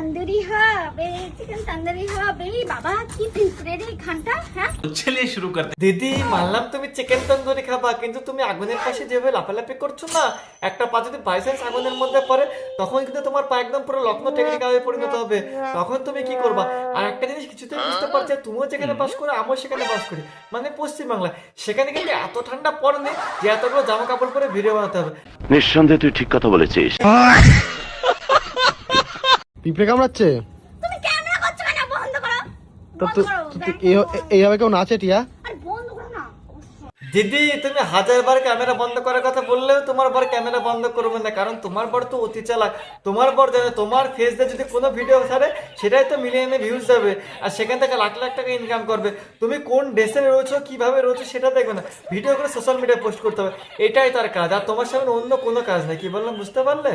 তন্দুরি হবে, চিকেন তন্দুরি হবে। বাবা কি পিঁপড়ে রে ঘন্টা। হ্যাঁ चलिए शुरू करते দিদি মানলাম তুমি চিকেন তন্দুরি খাবা, কিন্তু তুমি আগুনের পাশে যেভাবে লাফালাফি করছো না, একটা পা যদি বাইসেন্স আগুনের মধ্যে পড়ে তখন কিন্তু তোমার পা একদম পুরো লক্ষ্ণৌ টেকনিকা হয়ে পরিণত হবে। তখন তুমি কি করবা? আর একটা জিনিস কিছুতেই বুঝতে পারছি, তুমিও যেখানে বাস করো আমিও সেখানে বাস করি, মানে পশ্চিমবাংলা। সেখানে কিন্তু এত ঠান্ডা পড়েনি যে এতগুলো জামা কাপড় পরে ভিডিও বানাতে হবে। নিঃসন্দেহে তুই ঠিক কথা বলেছিস। পিঁপড়ে কামড়াচ্ছে? তুমি ক্যামেরা করছো কেন? বন্ধ করো, তো বন্ধ তো- করো, তো- তো ব্যাংক এইভাবে কেউ নাচে টিয়া? আরে বন্ধ করো না অবশ্যই। দিদি তুমি 1000বার ক্যামেরা বন্ধ করার কথা বললেও তোমার বর ক্যামেরা বন্ধ করবে না, কারণ তোমার বর তো অতি চালাক। তোমার বর জানে তোমার ফেস দিয়ে যদি কোনো ভিডিও ছাড়ে সেটাই তো মিলিয়নে ভিউজ যাবে, আর সেখান থেকে লাখ লাখ টাকা ইনকাম করবে। তুমি কোন ড্রেসে রয়েছো, কিভাবে রয়েছো সেটা দেখবে না, ভিডিও করে সোশ্যাল মিডিয়ায় পোস্ট করতে হবে, এটাই তার কাজ। আর তোমার সামনে অন্য কোনো কাজ নেই। কি বললাম বুঝতে পারলে?